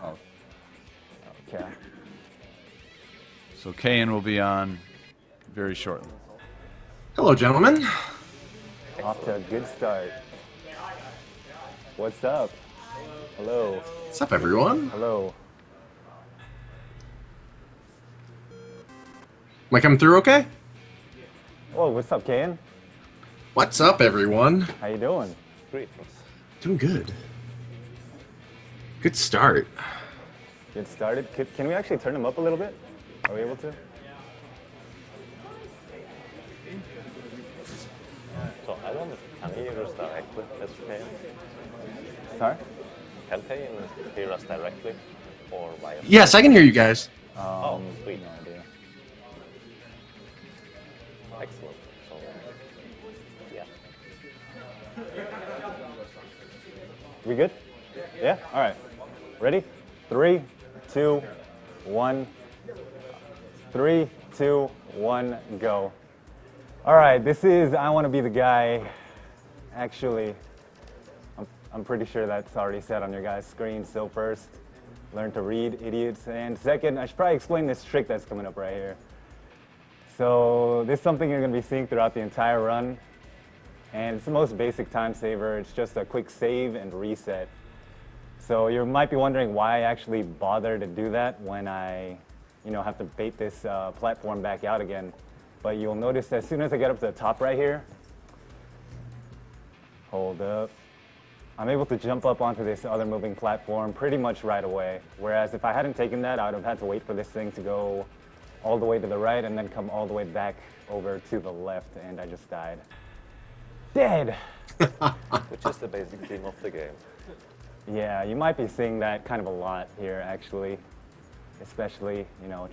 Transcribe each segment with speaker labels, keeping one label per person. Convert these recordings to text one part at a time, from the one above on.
Speaker 1: Oh. Okay.
Speaker 2: So Kayan will be on very shortly.
Speaker 3: Hello, gentlemen.
Speaker 1: Off to a good start. What's up? Hello.
Speaker 3: What's up, everyone?
Speaker 1: Hello.
Speaker 3: Am I coming through okay?
Speaker 1: Whoa, what's up, Kayan?
Speaker 3: What's up, everyone?
Speaker 1: How you doing?
Speaker 4: Greetings.
Speaker 3: Doing good. Good start.
Speaker 1: Get started. Can we actually turn them up a little bit? Are we able to?
Speaker 4: So I wonder, can he hear us directly, Mr. Kane?
Speaker 1: Sorry?
Speaker 4: Can Kane hear us directly or via?
Speaker 3: Yes, I can hear you guys.
Speaker 4: Oh, sweet.
Speaker 1: No idea.
Speaker 4: Excellent. So, yeah.
Speaker 1: We good? Yeah? All right. Ready? 3, 2, 1. 3, 2, 1, go. All right, this is I Want to Be the Guy. Actually, I'm pretty sure that's already set on your guys' screen. So first, learn to read, idiots. And second, I should probably explain this trick that's coming up right here. So this is something you're going to be seeing throughout the entire run. And it's the most basic time saver. It's just a quick save and reset. So you might be wondering why I actually bother to do that when I have to bait this platform back out again. But you'll notice as soon as I get up to the top right here, hold up, I'm able to jump up onto this other moving platform pretty much right away. Whereas if I hadn't taken that, I would have had to wait for this thing to go all the way to the right and then come all the way back over to the left, and I just died. Dead!
Speaker 4: Which is the basic theme of the game.
Speaker 1: Yeah, you might be seeing that kind of a lot here, actually. Especially,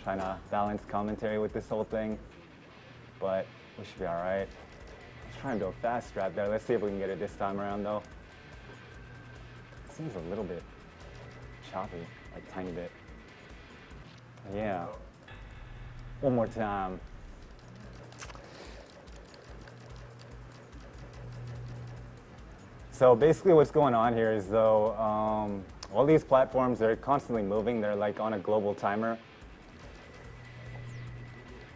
Speaker 1: trying to balance commentary with this whole thing. But we should be all right. Let's try and do a fast strat there. Let's see if we can get it this time around, though. It seems a little bit choppy, like a tiny bit. Yeah. One more time. So basically what's going on here is, though, all these platforms, they're constantly moving. They're like on a global timer.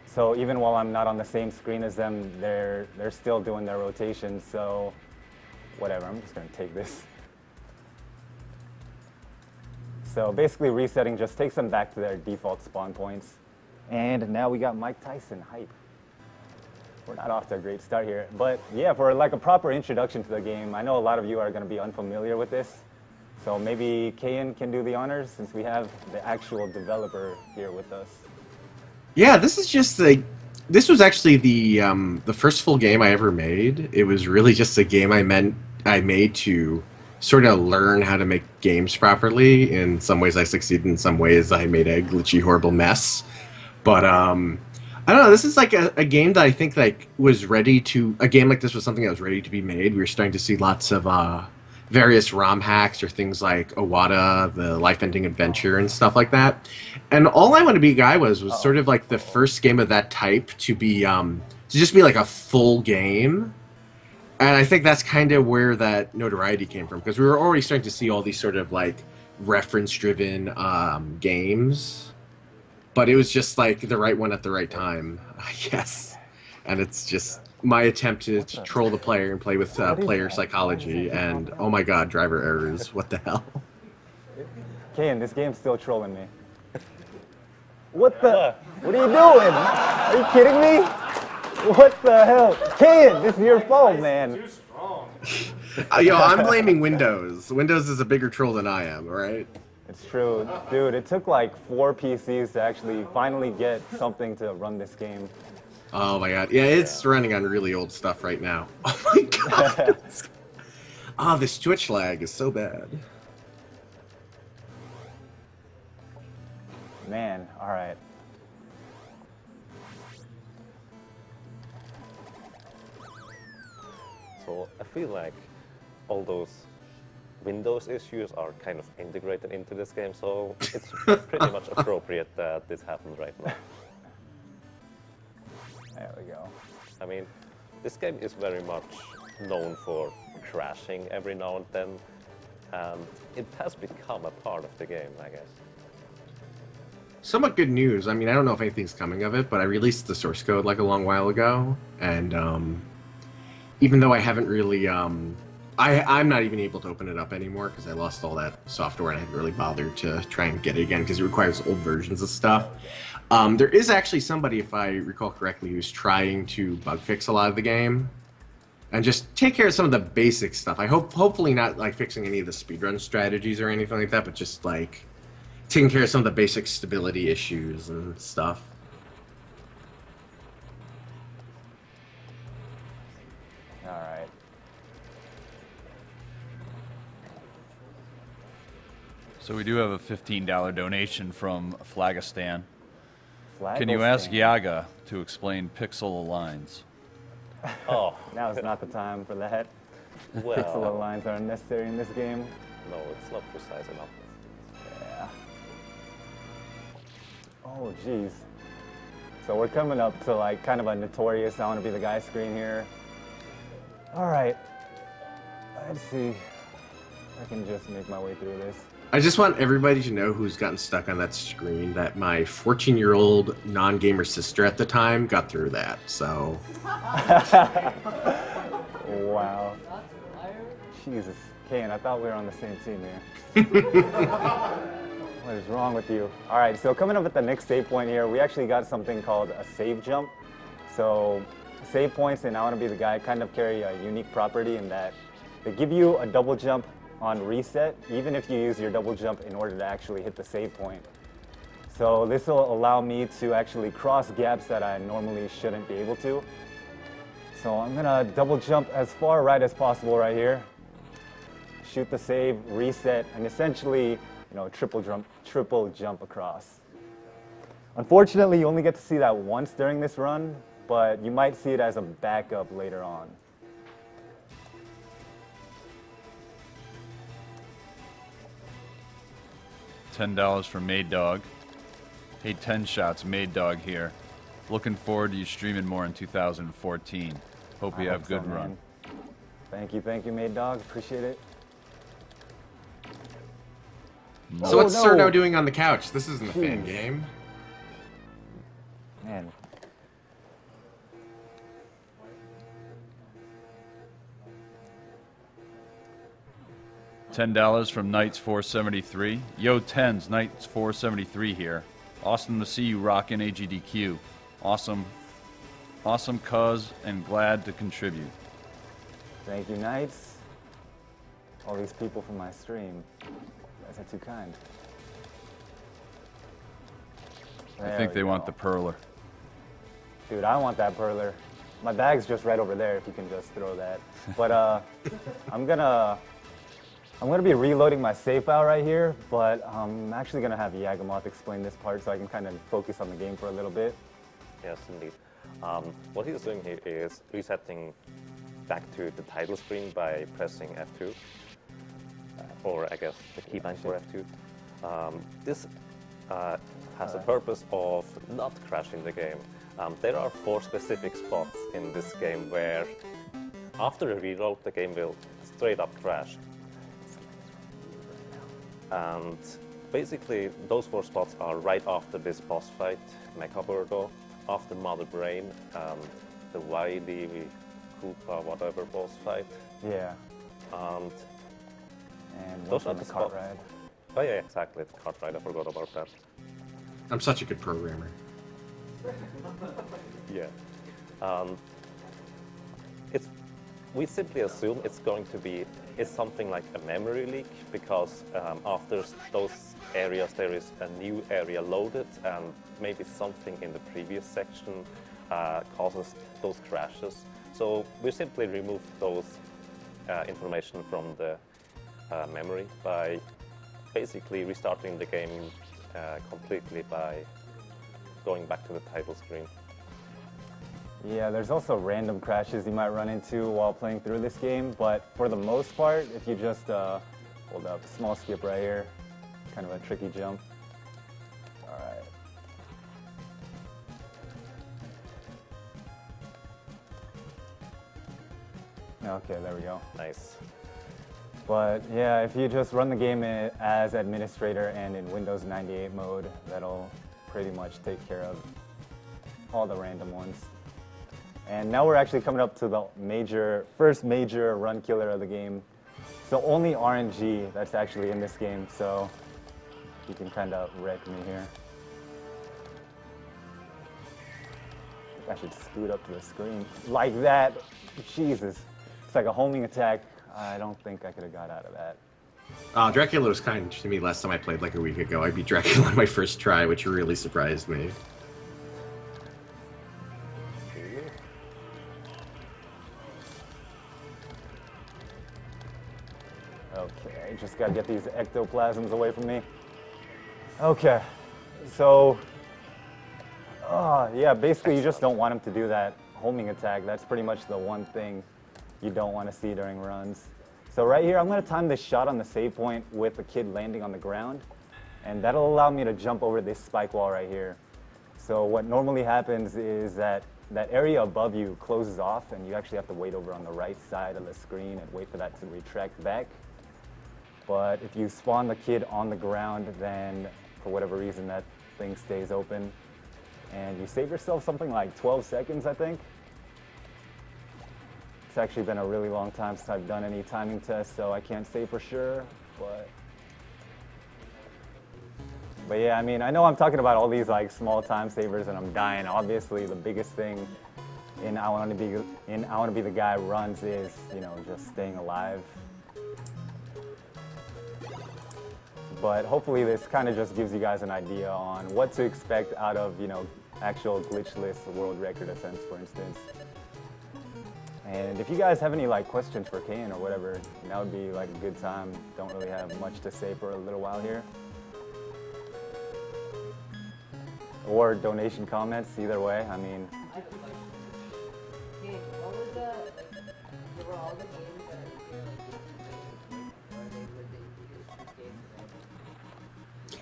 Speaker 1: So even while I'm not on the same screen as them, they're still doing their rotations. So whatever, I'm just going to take this. So basically resetting just takes them back to their default spawn points. And now we got Mike Tyson hype. We're not off to a great start here. But yeah, for like a proper introduction to the game, I know a lot of you are going to be unfamiliar with this. So maybe Kayan can do the honors since we have the actual developer here with us.
Speaker 3: Yeah, this is just this was actually the first full game I ever made. It was really just a game I made to sort of learn how to make games properly. In some ways I succeeded, in some ways I made a glitchy, horrible mess. But I don't know, this is like a game that I think was ready to, a game like this was something that was ready to be made. We were starting to see lots of various ROM hacks or things like Owada, the life-ending adventure and stuff like that. And all I Want to Be a Guy was sort of like the first game of that type to be to just be like a full game. And I think that's kind of where that notoriety came from, because we were already starting to see all these sort of like reference-driven games. But it was just like the right one at the right time, I guess. And it's just my attempt to troll the player and play with player psychology, and oh my god, driver errors, what the hell?
Speaker 1: Kayan, this game's still trolling me. What are you doing? Are you kidding me? What the hell? Kayan, this is your fault, man.
Speaker 3: Yo, I'm blaming Windows. Windows is a bigger troll than I am, alright?
Speaker 1: It's true. Dude, it took like 4 PCs to actually finally get something to run this game.
Speaker 3: Oh my god. Yeah, it's running on really old stuff right now. Oh my god. Oh, this Twitch lag is so bad.
Speaker 1: Man, alright.
Speaker 4: So I feel like all those Windows issues are kind of integrated into this game, so it's pretty much appropriate that this happens right now.
Speaker 1: There we go.
Speaker 4: I mean, this game is very much known for crashing every now and then, and it has become a part of the game, I guess.
Speaker 3: Somewhat good news. I mean, I don't know if anything's coming of it, but I released the source code like a long while ago, and even though I haven't really, I'm not even able to open it up anymore because I lost all that software and I haven't really bothered to try and get it again because it requires old versions of stuff. There is actually somebody, if I recall correctly, who's trying to bug fix a lot of the game and just take care of some of the basic stuff. I hopefully not like fixing any of the speedrun strategies or anything like that, but just like taking care of some of the basic stability issues and stuff.
Speaker 1: All right.
Speaker 2: So we do have a $15 donation from Flagistan. Can you
Speaker 1: Flagistan.
Speaker 2: ask Yaga to explain pixel lines?
Speaker 4: Oh,
Speaker 1: Now is not the time for that. Pixel
Speaker 4: well,
Speaker 1: lines are unnecessary in this game.
Speaker 4: no, it's not precise enough.
Speaker 1: Yeah. Oh, jeez. So we're coming up to like kind of a notorious I want to be the guy screen here. All right. Let's see if I can just make my way through this.
Speaker 3: I just want everybody to know who's gotten stuck on that screen that my 14-year-old non-gamer sister at the time got through that, so...
Speaker 1: Wow. Jesus. Kane, I thought we were on the same team here. What is wrong with you? All right, so coming up at the next save point here, we actually got something called a save jump. So save points in I Want to Be the Guy kind of carry a unique property in that they give you a double jump on reset, even if you use your double jump in order to actually hit the save point. So this will allow me to actually cross gaps that I normally shouldn't be able to. So I'm gonna double jump as far right as possible right here. Shoot the save, reset, and essentially, triple jump across. Unfortunately, you only get to see that once during this run, but you might see it as a backup later on.
Speaker 2: $10 for Made Dog. Hey, Tenshots, Made Dog here. Looking forward to you streaming more in 2014. Hope you have good run.
Speaker 1: Thank you, Made Dog. Appreciate it.
Speaker 3: So what's
Speaker 1: no.
Speaker 3: Cerno doing on the couch? This isn't a fan
Speaker 1: Jeez.
Speaker 3: game.
Speaker 1: Man.
Speaker 2: $10 from Knights 473. Yo, Tens, Knights 473 here. Awesome to see you rockin' AGDQ. Awesome, cuz, and glad to contribute.
Speaker 1: Thank you, Knights. All these people from my stream. You guys are too kind.
Speaker 2: I think they want the perler.
Speaker 1: Dude, I want that perler. My bag's just right over there if you can just throw that. But I'm gonna be reloading my save file right here, but I'm actually gonna have Yagamoth explain this part so I can kind of focus on the game for a little bit.
Speaker 4: Yes, indeed. What he's doing here is resetting back to the title screen by pressing F2, or I guess the keybind for F2. This has the purpose of not crashing the game. There are 4 specific spots in this game where after a reload the game will straight up crash. And basically those 4 spots are right after this boss fight, Mecha Birdo, after Mother Brain, the Wily Koopa whatever boss fight.
Speaker 1: Yeah.
Speaker 4: And
Speaker 1: those are
Speaker 4: the
Speaker 1: the cart
Speaker 4: spots.
Speaker 1: ride.
Speaker 4: Oh yeah, exactly, the cart ride, I forgot about that.
Speaker 3: I'm such a good programmer.
Speaker 4: Yeah. We simply assume it's something like a memory leak because after those areas there is a new area loaded and maybe something in the previous section causes those crashes. So we simply remove those information from the memory by basically restarting the game completely by going back to the title screen.
Speaker 1: Yeah, there's also random crashes you might run into while playing through this game, but for the most part, if you just hold up, small skip right here, kind of a tricky jump. All right. Okay, there we go.
Speaker 4: Nice.
Speaker 1: But yeah, if you just run the game as administrator and in Windows 98 mode, that'll pretty much take care of all the random ones. And now we're actually coming up to the first major run killer of the game. It's the only RNG that's actually in this game, so you can kind of wreck me here. I think I should scoot up to the screen like that. Jesus, it's like a homing attack. I don't think I could have got out of that.
Speaker 3: Dracula was kind to me last time I played like a week ago. I beat Dracula on my first try, which really surprised me.
Speaker 1: Okay, just gotta get these ectoplasms away from me. Okay, so, yeah, basically you just don't want him to do that homing attack. That's pretty much the one thing you don't want to see during runs. So right here, I'm going to time this shot on the save point with the kid landing on the ground, and that'll allow me to jump over this spike wall right here. So what normally happens is that area above you closes off, and you actually have to wait over on the right side of the screen and wait for that to retract back. But if you spawn the kid on the ground, then for whatever reason that thing stays open, and you save yourself something like 12 seconds, I think. It's actually been a really long time since I've done any timing tests, so I can't say for sure, but yeah, I mean, I know I'm talking about all these like small time savers and I'm dying. Obviously, the biggest thing in I Want to Be the Guy runs is, you know, just staying alive. But hopefully this kind of just gives you guys an idea on what to expect out of, you know, actual glitchless world record attempts, for instance. And if you guys have any like questions for Kane or whatever, that would be like a good time. Don't really have much to say for a little while here. Or donation comments, either way. I mean.
Speaker 5: Kane, what was there were all the games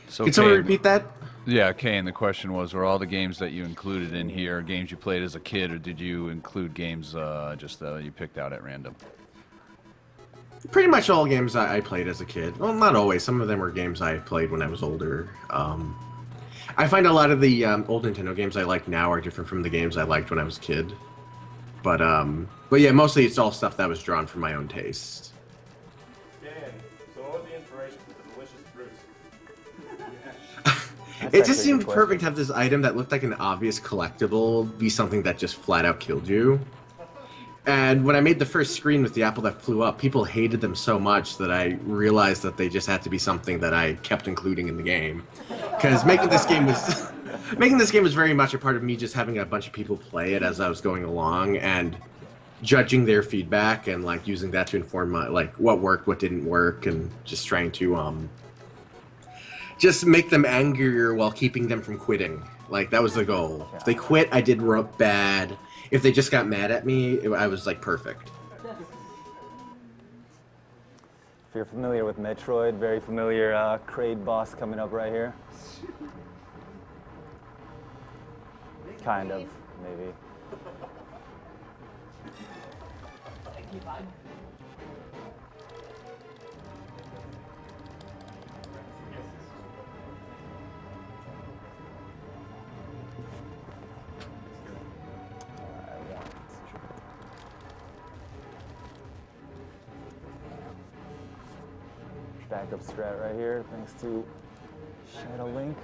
Speaker 5: that
Speaker 2: So
Speaker 3: Can someone
Speaker 2: Kane,
Speaker 3: repeat that?
Speaker 2: Yeah, Kane, the question was, were all the games that you included in here games you played as a kid, or did you include games just you picked out at random?
Speaker 3: Pretty much all games I played as a kid. Well, not always. Some of them were games I played when I was older. I find a lot of the old Nintendo games I like now are different from the games I liked when I was a kid. But yeah, mostly it's all stuff that was drawn from my own taste.
Speaker 6: Dan, so what was the inspiration for the delicious fruits?
Speaker 3: It just seemed perfect to have this item that looked like an obvious collectible be something that just flat out killed you. And when I made the first screen with the apple that flew up, people hated them so much that I realized that they just had to be something that I kept including in the game. Because making this game was very much a part of me just having a bunch of people play it as I was going along and judging their feedback and like using that to inform my like what worked, what didn't work, and just trying to just make them angrier while keeping them from quitting. Like, that was the goal. If they quit, I did bad. If they just got mad at me, I was, like, perfect.
Speaker 1: If you're familiar with Metroid, very familiar Kraid boss coming up right here. Kind of, maybe. Backup strat right here, thanks to Shadow Link.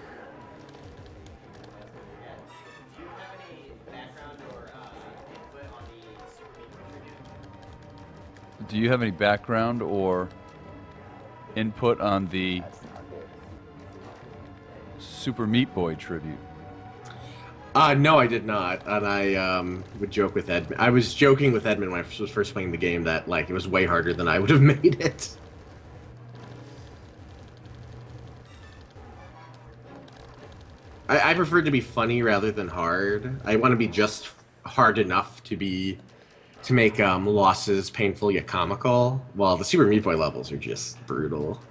Speaker 2: Do you have any background or input on the Super Meat Boy tribute?
Speaker 3: No, I did not, and I would joke with Edmund. I was joking with Edmund when I was first playing the game that like it was way harder than I would have made it. I prefer to be funny rather than hard. I want to be just hard enough to make losses painful yet comical, while the Super Meat Boy levels are just brutal.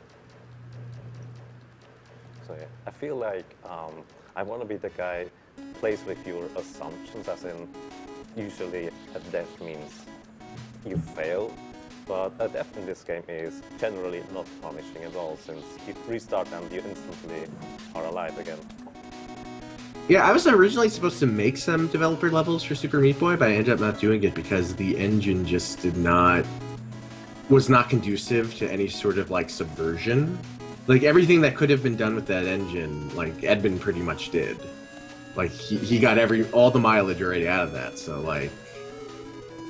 Speaker 4: So yeah, I feel like I Want to Be the Guy plays with your assumptions, as in usually a death means you fail, But definitely this game is generally not punishing at all, since you restart and you instantly are alive again.
Speaker 3: Yeah, I was originally supposed to make some developer levels for Super Meat Boy, but I ended up not doing it because the engine just was not conducive to any sort of like subversion. Like everything that could have been done with that engine, like Edmund pretty much did. Like he got all the mileage already out of that, so like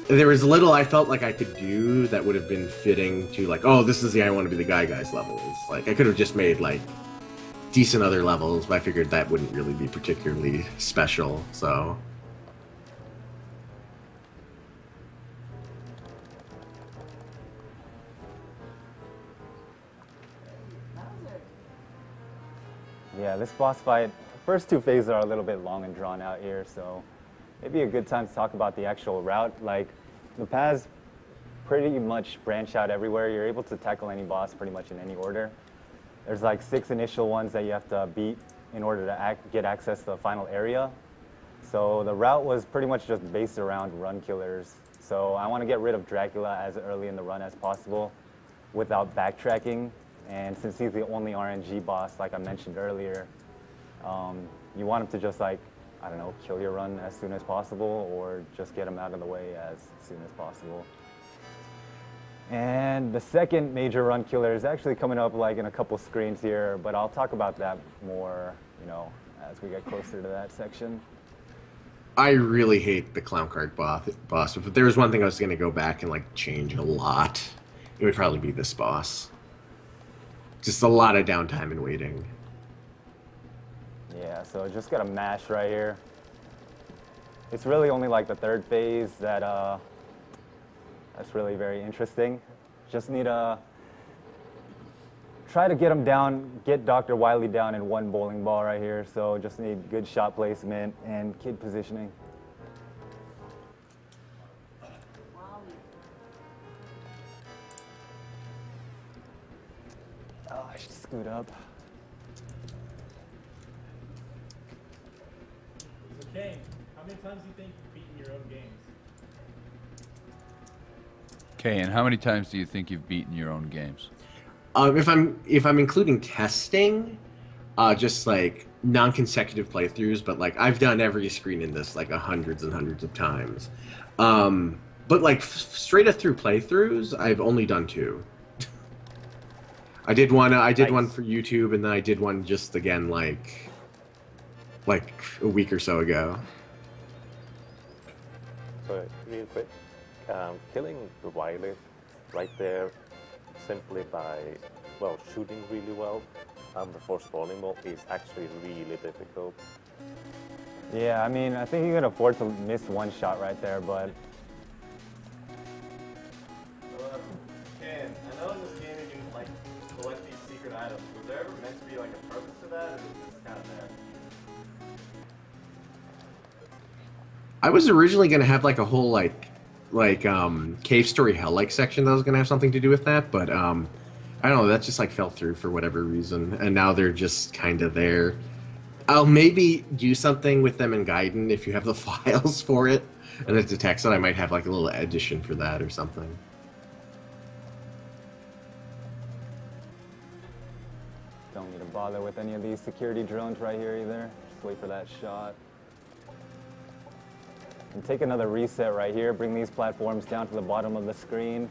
Speaker 3: there was little I felt like I could do that would have been fitting to like, oh, this is the I want to be the guys levels. Like I could have just made like decent other levels, but I figured that wouldn't really be particularly special, so.
Speaker 1: Yeah, this boss fight, first two phases are a little bit long and drawn out here, so maybe a good time to talk about the actual route. Like, the paths pretty much branch out everywhere. You're able to tackle any boss pretty much in any order. There's like 6 initial ones that you have to beat in order to get access to the final area. So the route was pretty much just based around run killers. So I want to get rid of Dracula as early in the run as possible without backtracking. And since he's the only RNG boss, like I mentioned earlier, you want him to just like, I don't know, kill your run as soon as possible or just get him out of the way as soon as possible. And the second major run killer is actually coming up like in a couple screens here, but I'll talk about that more, you know, as we get closer to that section.
Speaker 3: I really hate the clown cart boss. If there was one thing I was going to go back and like change a lot, it would probably be this boss. Just a lot of downtime and waiting.
Speaker 1: Yeah, so just gotta mash right here. It's really only like the third phase that's really very interesting. Just need to try to get him down, get Dr. Wily down in one bowling ball right here. So just need good shot placement and kid positioning. Oh, I should scoot up.
Speaker 6: So Kane, how many times do you think you've beaten your own games?
Speaker 2: Okay, and how many times do you think you've beaten your own games?
Speaker 3: If I'm including testing, just like non-consecutive playthroughs, but like I've done every screen in this like hundreds and hundreds of times. But like straight up through playthroughs, I've only done 2. I did one for YouTube, and then I did one just again like a week or so ago.
Speaker 4: So real quick, killing the Wily right there simply by, well, shooting really well before spawning mode is actually really difficult.
Speaker 1: Yeah, I mean, I think you can afford to miss one shot right there, but
Speaker 6: Ken, I know in this game you can like collect these secret items. Was there ever meant to be like a purpose to that, or was it just kind of there?
Speaker 3: I was originally going to have like a whole like cave story hell like section that was going to have something to do with that, but I don't know, that just like fell through for whatever reason, and now they're just kind of there. I'll maybe do something with them in Gaiden if you have the files for it, and it detects it. I might have like a little addition for that or something.
Speaker 1: don't need to bother with any of these security drones right here either. Just wait for that shot. And take another reset right here, bring these platforms down to the bottom of the screen.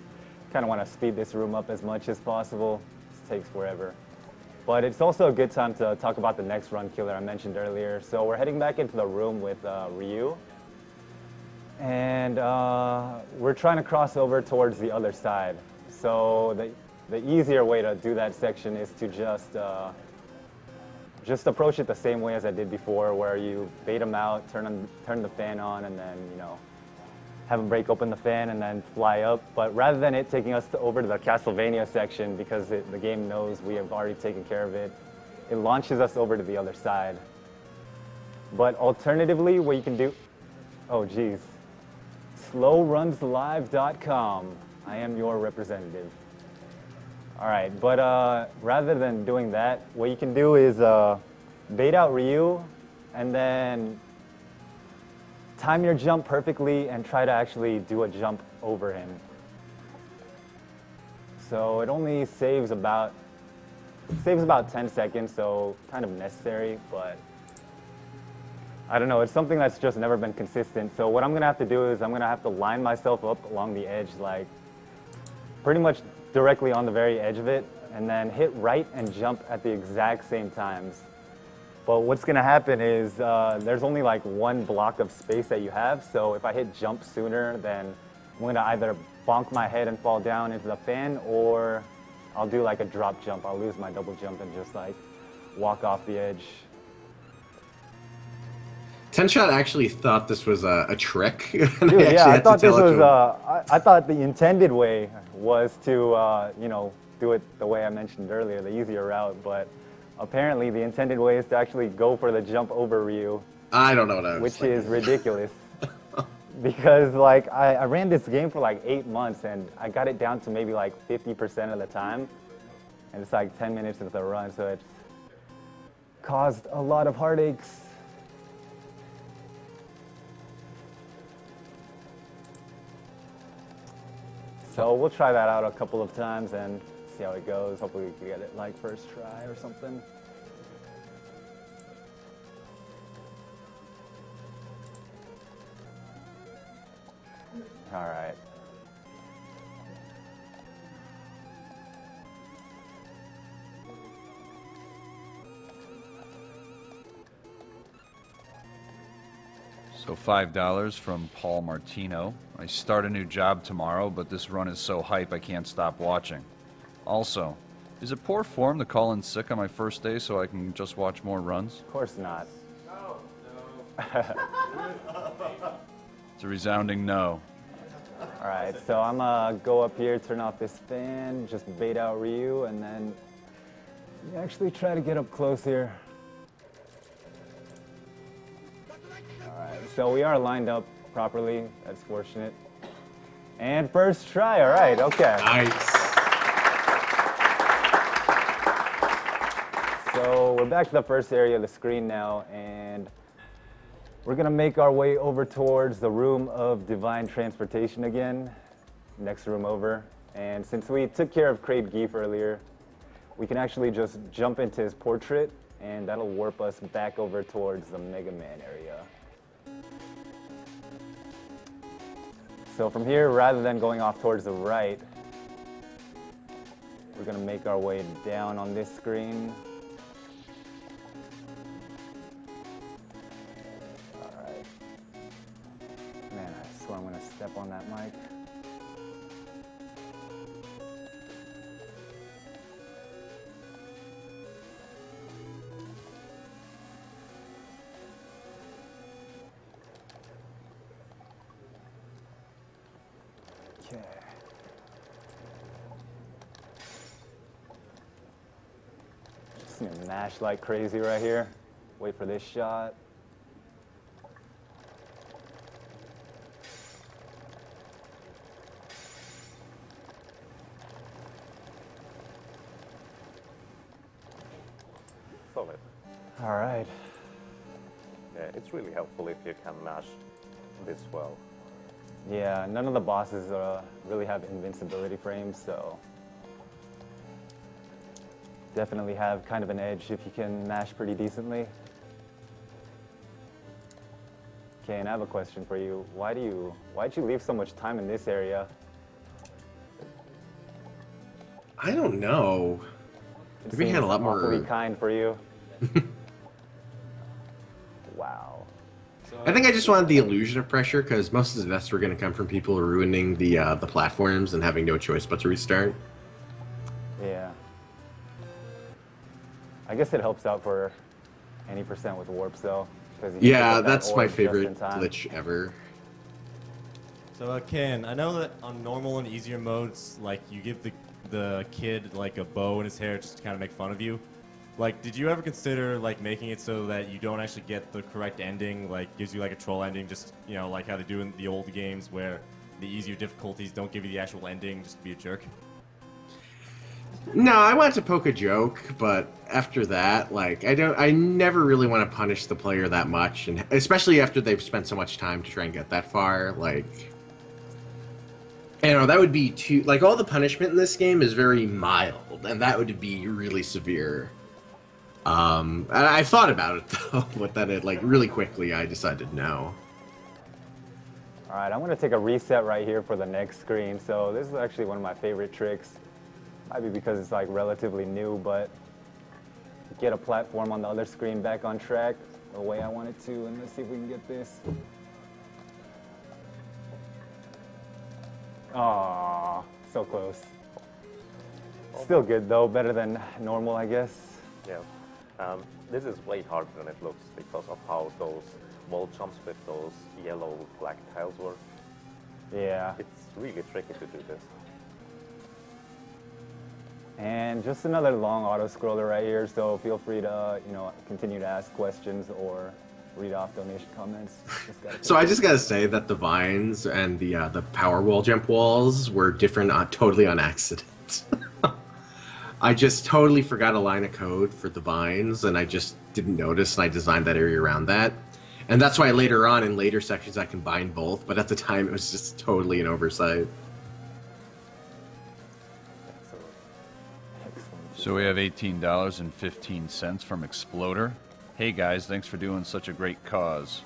Speaker 1: Kind of want to speed this room up as much as possible. This takes forever. But it's also a good time to talk about the next run killer I mentioned earlier. So we're heading back into the room with Ryu. And we're trying to cross over towards the other side. So the easier way to do that section is to just approach it the same way as I did before, where you bait them out, turn the fan on, and then, you know, have them break open the fan and then fly up. But rather than it taking us over to the Castlevania section, because the game knows we have already taken care of it, it launches us over to the other side. But alternatively, what you can do, oh geez, slowrunslive.com. I am your representative. All right, but rather than doing that, what you can do is bait out Ryu and then time your jump perfectly and try to actually do a jump over him. So it only saves about 10 seconds, so kind of necessary, but I don't know, it's something that's just never been consistent. So what I'm gonna have to do is I'm gonna have to line myself up along the edge, like pretty much directly on the very edge of it, and then hit right and jump at the exact same times. But what's gonna happen is there's only like one block of space that you have, so if I hit jump sooner, then I'm gonna either bonk my head and fall down into the fan, or I'll do like a drop jump. I'll lose my double jump and just like walk off the edge.
Speaker 3: Tenshot actually thought this was a trick. And
Speaker 1: Dude, yeah, I thought this was. I thought the intended way was to, you know, do it the way I mentioned earlier, the easier route. But apparently, the intended way is to actually go for the jump over Ryu.
Speaker 3: I don't know what I was
Speaker 1: which
Speaker 3: thinking.
Speaker 1: is ridiculous. Because like I ran this game for like 8 months and I got it down to maybe like 50% of the time, and it's like 10 minutes into the run, so it's caused a lot of heartaches. So we'll try that out a couple of times and see how it goes. Hopefully we can get it like first try or something. All right.
Speaker 2: So $5 from Paul Martino. I start a new job tomorrow, but this run is so hype I can't stop watching. Also, is it poor form to call in sick on my first day so I can just watch more runs?
Speaker 1: Of course not.
Speaker 6: No.
Speaker 2: It's a resounding no.
Speaker 1: All right, so I'm gonna go up here, turn off this fan, just bait out Ryu, and then actually try to get up close here. All right, so we are lined up properly. That's fortunate. And first try. All right, okay.
Speaker 3: Nice.
Speaker 1: So we're back to the first area of the screen now, and we're gonna make our way over towards the room of divine transportation again, next room over. And since we took care of Craig Geef earlier, we can actually just jump into his portrait, and that'll warp us back over towards the Mega Man area. So from here, rather than going off towards the right, we're gonna make our way down on this screen. Man, I swear I'm gonna step on that mic. Okay. Just gonna mash like crazy right here. Wait for this shot.
Speaker 4: Solid.
Speaker 1: All right.
Speaker 4: Yeah, it's really helpful if you can mash this well.
Speaker 1: Yeah, none of the bosses really have invincibility frames, so definitely have kind of an edge if you can mash pretty decently. Okay, and I have a question for you. Why'd you leave so much time in this area?
Speaker 3: I don't know.
Speaker 1: It
Speaker 3: We had a
Speaker 1: seems
Speaker 3: lot more.
Speaker 1: awfully kind for you. Wow.
Speaker 3: I think I just wanted the illusion of pressure because most of the deaths were going to come from people ruining the platforms and having no choice but to restart.
Speaker 1: Yeah. I guess it helps out for any percent with warps though. 'Cause you can
Speaker 3: Yeah,
Speaker 1: get that
Speaker 3: that's my
Speaker 1: orb just in
Speaker 3: favorite
Speaker 1: time.
Speaker 3: glitch ever.
Speaker 6: So Ken, I know that on normal and easier modes, like you give the kid like a bow in his hair just to kind of make fun of you. Like, did you ever consider like making it so that you don't actually get the correct ending? Like, gives you like a troll ending, just like how they do in the old games where the easier difficulties don't give you the actual ending, just to be a jerk.
Speaker 3: No, I wanted to poke a joke, but after that, like, I never really want to punish the player that much, and especially after they've spent so much time to try and get that far, like, You know, that would be too, like, all the punishment in this game is very mild, and that would be really severe. I thought about it, though, but then it, like, really quickly I decided no.
Speaker 1: All right, I'm gonna take a reset right here for the next screen. So this is actually one of my favorite tricks. Might be because it's like relatively new, but get a platform on the other screen back on track the way I want it to, and let's see if we can get this. Aw, so close. Still good though, better than normal, I guess.
Speaker 4: Yeah. This is way harder than it looks because of how those wall jumps with those yellow black tiles work.
Speaker 1: Yeah.
Speaker 4: It's really tricky to do this.
Speaker 1: And just another long auto scroller right here, so feel free to, continue to ask questions or read off donation comments.
Speaker 3: So I just gotta say that the vines and the power wall jump walls were different totally on accident. I just totally forgot a line of code for the vines, and I just didn't notice, and I designed that area around that. And that's why later on, in later sections, I combined both, but at the time, it was just totally an oversight.
Speaker 2: So we have $18.15 from Exploder. Hey guys, thanks for doing such a great cause.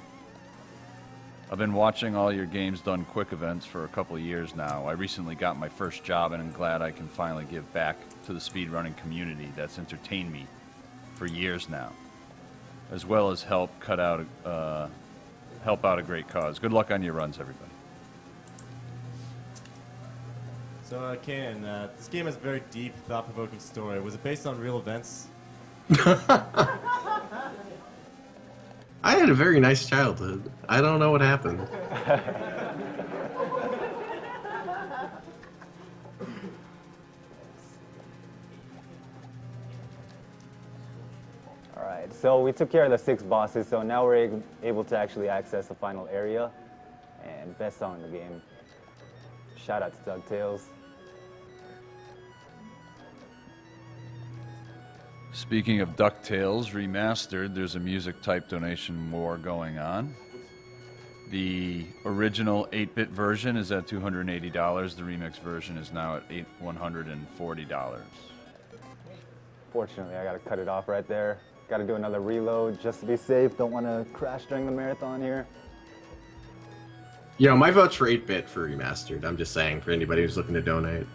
Speaker 2: I've been watching all your games done quick events for a couple of years now. I recently got my first job and I'm glad I can finally give back to the speedrunning community that's entertained me for years now, as well as help out a great cause. Good luck on your runs, everybody.
Speaker 6: So, Ken, this game has a very deep, thought-provoking story. Was it based on real events?
Speaker 3: I had a very nice childhood. I don't know what happened.
Speaker 1: All right, so we took care of the 6 bosses, so now we're able to actually access the final area. And best song in the game. Shout out to DuckTales.
Speaker 2: Speaking of DuckTales Remastered, there's a music type donation war going on. The original 8-bit version is at $280. The remix version is now at $140.
Speaker 1: Fortunately, I gotta cut it off right there. Gotta do another reload just to be safe. Don't want to crash during the marathon here.
Speaker 3: You know, my vote's for 8-bit for remastered. I'm just saying, for anybody who's looking to donate.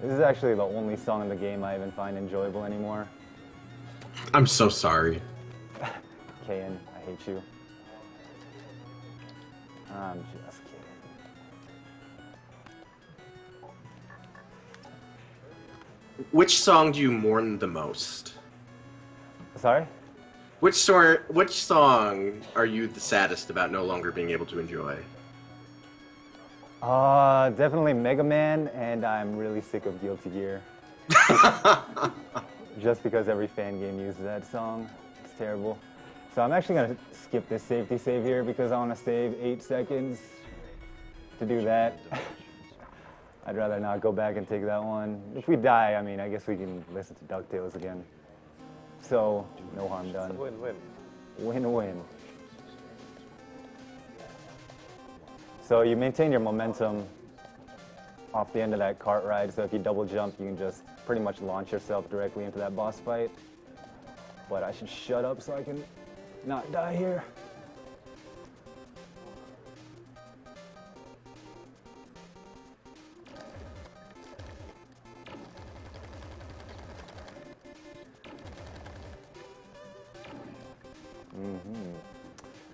Speaker 1: This is actually the only song in the game I even find enjoyable anymore.
Speaker 3: I'm so sorry.
Speaker 1: Kayan, I hate you. I'm just kidding.
Speaker 3: Which song do you mourn the most?
Speaker 1: Sorry?
Speaker 3: Which song are you the saddest about no longer being able to enjoy?
Speaker 1: Definitely Mega Man, and I'm really sick of Guilty Gear. Just because every fan game uses that song. It's terrible. So I'm actually going to skip this safety save here because I want to save 8 seconds to do that. I'd rather not go back and take that one. If we die, I mean, I guess we can listen to DuckTales again. So, no harm done.
Speaker 4: It's a win-win.
Speaker 1: Win-win. So you maintain your momentum off the end of that cart ride, so if you double jump, you can just pretty much launch yourself directly into that boss fight. But I should shut up so I can not die here.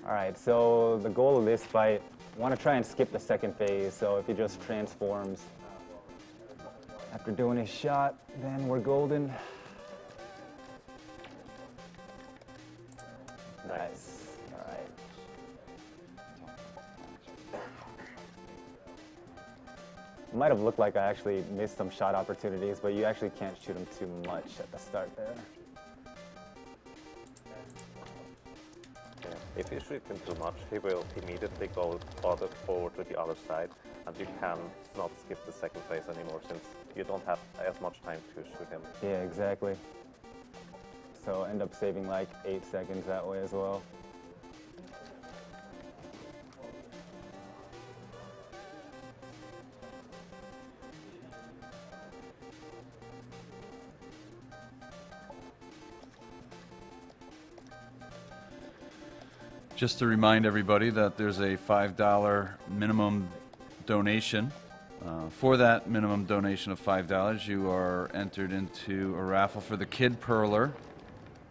Speaker 1: All right, so the goal of this fight, I want to try and skip the second phase, so if he just transforms after doing his shot, then we're golden. Nice. All right. It might have looked like I actually missed some shot opportunities, but you actually can't shoot him too much at the start there.
Speaker 4: If you shoot him too much, he will immediately go forward to the other side, and you can not skip the second phase anymore since you don't have as much time to shoot him.
Speaker 1: Yeah, exactly. So end up saving like 8 seconds that way as well.
Speaker 2: Just to remind everybody that there's a $5 minimum donation. For that minimum donation of $5, you are entered into a raffle for the Kid Perler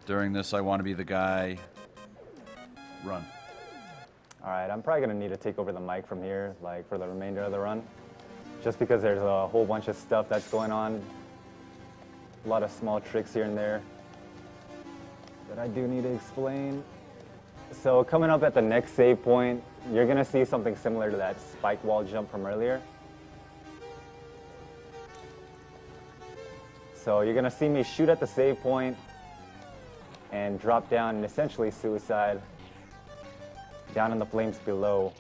Speaker 2: during this I Want to Be the Guy run.
Speaker 1: All right, I'm probably gonna need to take over the mic from here, like for the remainder of the run, just because there's a whole bunch of stuff that's going on. A lot of small tricks here and there that I do need to explain. So coming up at the next save point, you're gonna see something similar to that spike wall jump from earlier. So you're gonna see me shoot at the save point and drop down and essentially suicide down in the flames below.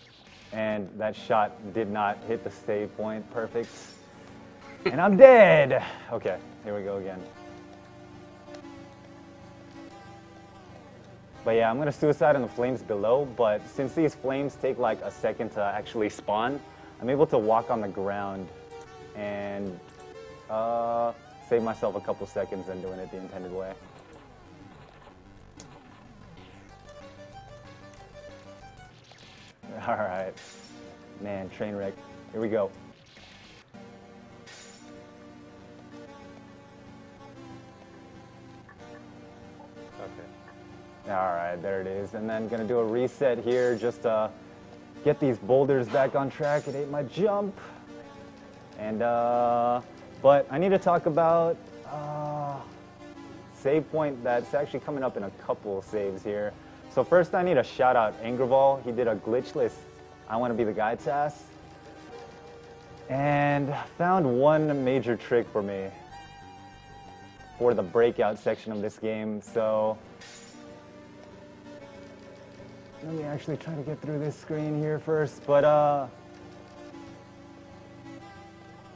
Speaker 1: And that shot did not hit the save point perfect. And I'm dead! Okay, here we go again. But yeah, I'm gonna suicide in the flames below, but since these flames take like a second to actually spawn, I'm able to walk on the ground and save myself a couple seconds than doing it the intended way. All right, man, train wreck. Here we go.
Speaker 4: Okay.
Speaker 1: All right, there it is. And then gonna do a reset here just to get these boulders back on track. It ate my jump. And, but I need to talk about save point that's actually coming up in a couple saves here. So first I need to shout out Angerval. He did a glitchless I Want to Be the Guy task. And found one major trick for me for the breakout section of this game. So let me actually try to get through this screen here first. But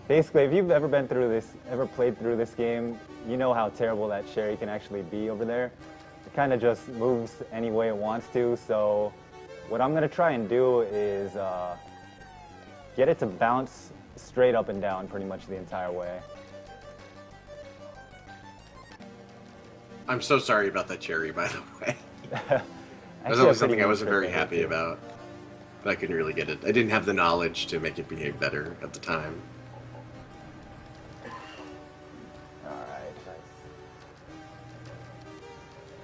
Speaker 1: basically, if you've ever been through this, ever played through this game, you know how terrible that Sherry can actually be over there. It kind of just moves any way it wants to. So what I'm gonna try and do is get it to bounce straight up and down pretty much the entire way.
Speaker 3: I'm so sorry about that cherry, by the way. That was
Speaker 1: Actually,
Speaker 3: always
Speaker 1: a
Speaker 3: something
Speaker 1: pretty
Speaker 3: I wasn't
Speaker 1: good
Speaker 3: very
Speaker 1: trick
Speaker 3: happy
Speaker 1: too.
Speaker 3: about. But I couldn't really get it. I didn't have the knowledge to make it behave better at the time.
Speaker 1: Alright.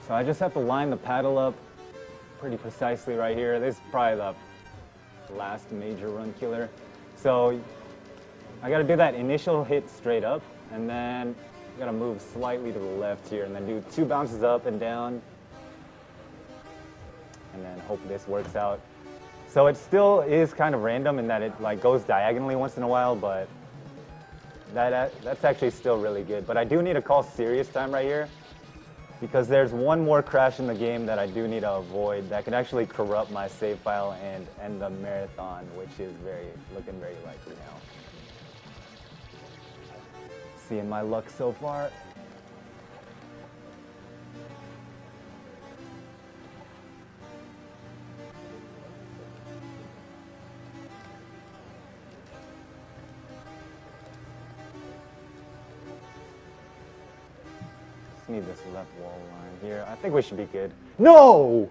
Speaker 1: So I just have to line the paddle up pretty precisely right here. This is probably the last major run killer. So I gotta do that initial hit straight up, and then gotta move slightly to the left here, and then do 2 bounces up and down, and then hope this works out. So it still is kind of random in that it like goes diagonally once in a while, but that's actually still really good. But I do need to call serious time right here, because there's one more crash in the game that I do need to avoid that could actually corrupt my save file and end the marathon, which is looking very likely now. Seeing my luck so far. Need this left wall line here. I think we should be good. No!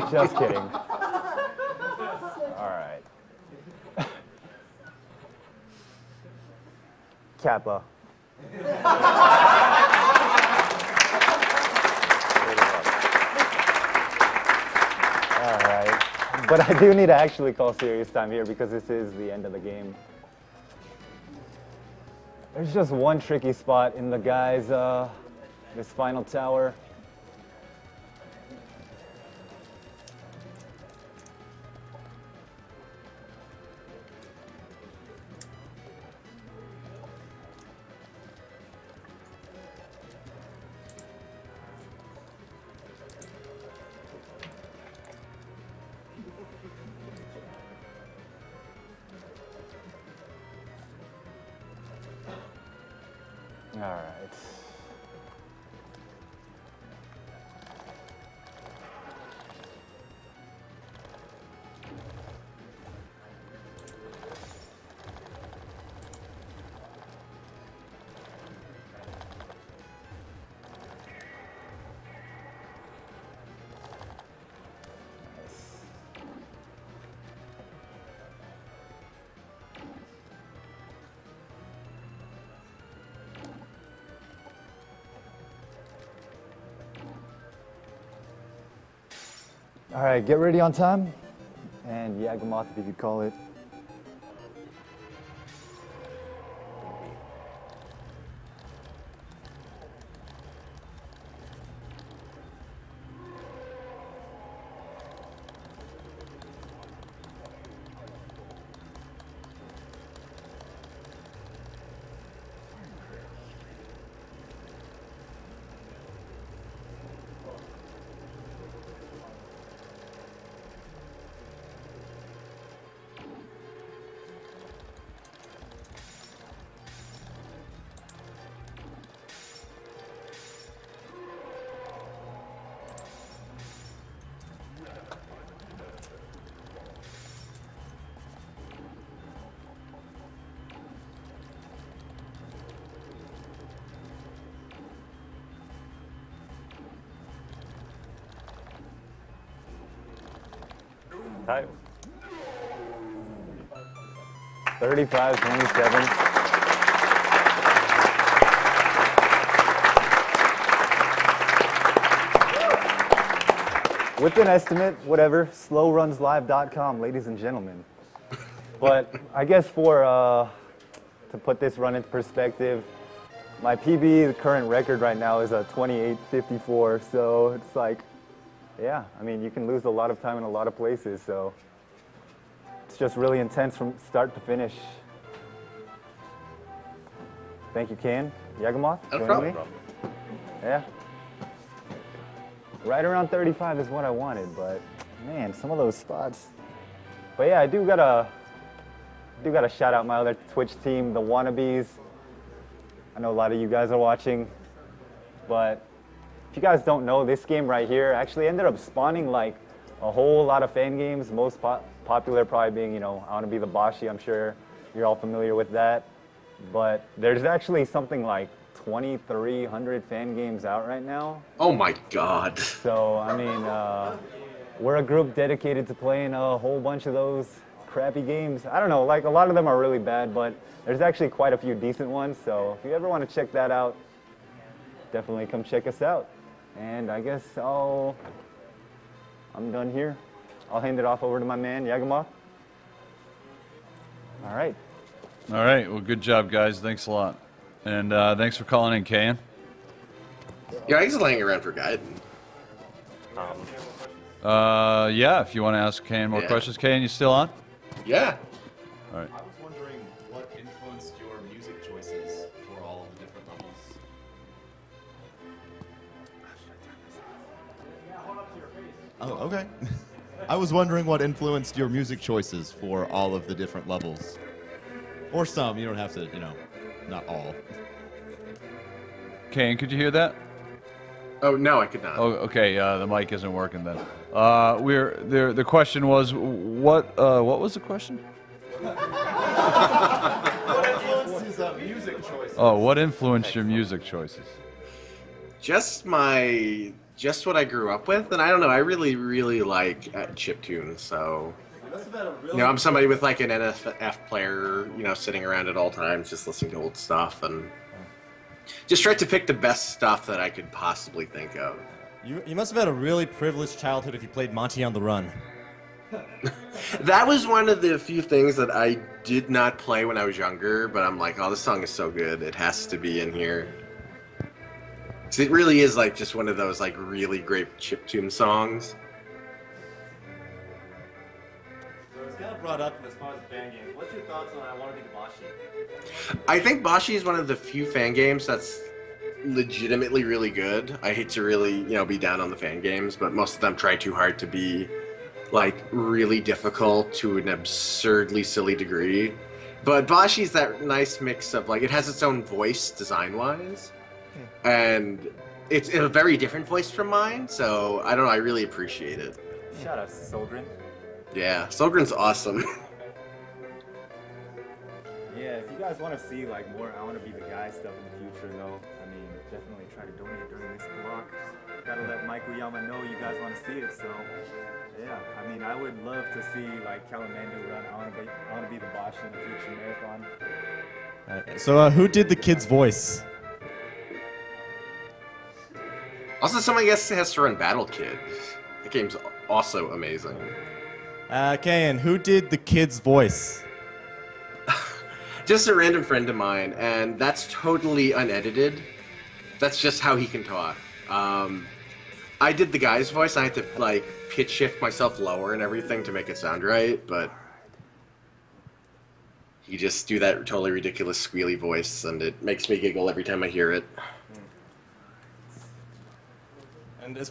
Speaker 1: Just kidding. All right. Kappa. All right. But I do need to actually call serious time here because this is the end of the game. There's just one tricky spot in the guy's, this final tower. right. All right, get ready on time. And Yagamoth, if you could call it.
Speaker 4: Time.
Speaker 1: 35-27. With an estimate, whatever, slowrunslive.com, ladies and gentlemen. But I guess to put this run into perspective, my PB, the current record right now is a 28:54, so it's like, yeah, I mean, you can lose a lot of time in a lot of places, so it's just really intense from start to finish. Thank you, Ken. Yagamoth,
Speaker 3: No
Speaker 1: joining
Speaker 3: problem.
Speaker 1: me? Yeah. Right around 35 is what I wanted, but man, some of those spots. But yeah, I do gotta shout out my other Twitch team, the Wannabes. I know a lot of you guys are watching, but if you guys don't know, this game right here actually ended up spawning like a whole lot of fan games. Most popular probably being, you know, I Wanna Be the Bashi. I'm sure you're all familiar with that. But there's actually something like 2,300 fan games out right now.
Speaker 3: Oh my god.
Speaker 1: So, I mean, we're a group dedicated to playing a whole bunch of those crappy games. I don't know, like a lot of them are really bad, but there's actually quite a few decent ones. So if you ever want to check that out, definitely come check us out. And I guess I'm done here. I'll hand it off over to my man, Yagamoth. All right.
Speaker 2: All right. Well, good job, guys. Thanks a lot. And thanks for calling in, Kayan.
Speaker 3: Yeah, I was laying around for Gaiden.
Speaker 2: Yeah, if you want to ask Kayan more
Speaker 3: Yeah.
Speaker 2: questions. Kayan, you still on?
Speaker 3: Yeah.
Speaker 2: All right.
Speaker 6: I was wondering what influenced your music choices for all of the different levels. Oh, okay. I was wondering what influenced your music choices for all of the different levels. Or some, you don't have to, you know, not all.
Speaker 2: Kayan, could you hear that?
Speaker 3: Oh, no, I could not.
Speaker 2: Oh, okay. The mic isn't working then. The question was what was the question?
Speaker 6: What influenced his music choices?
Speaker 2: Oh, what influenced your music choices?
Speaker 3: Just what I grew up with, and I don't know, I really, really like chiptunes, so... You know, I'm somebody with like an NFF player, you know, sitting around at all times just listening to old stuff, and just tried to pick the best stuff that I could possibly think of.
Speaker 6: You must have had a really privileged childhood if you played Monty on the Run.
Speaker 3: That was one of the few things that I did not play when I was younger, but I'm like, oh, this song is so good, it has to be in here. So it really is like just one of those like really great chiptune songs.
Speaker 6: So it's kind of brought up as far as fan games. What's your thoughts on I Want to Be the Bashi?
Speaker 3: I think Bashi is one of the few fan games that's legitimately really good. I hate to really, you know, be down on the fan games, but most of them try too hard to be like really difficult to an absurdly silly degree. But Bashi's that nice mix of, like, it has its own voice design-wise, and it's a very different voice from mine, so I don't know, I really appreciate it.
Speaker 1: Shout out to Solgren.
Speaker 3: Yeah, Solgren's awesome.
Speaker 1: Yeah, if you guys want to see like more I Want to Be the Guy stuff in the future, though, I mean, definitely try to donate during this block. Gotta let Michael Yama know you guys want to see it, so yeah, I mean, I would love to see like Kalamando run I Want to Be the Bosch in the future marathon.
Speaker 6: Alright, so who did the kid's voice?
Speaker 3: Also, someone has to run Battle Kid. The game's also amazing.
Speaker 6: Okay, and who did the kid's voice?
Speaker 3: Just a random friend of mine, and that's totally unedited. That's just how he can talk. I did the guy's voice. I had to like pitch shift myself lower and everything to make it sound right, but he just do that totally ridiculous squealy voice, and it makes me giggle every time I hear it.
Speaker 6: And as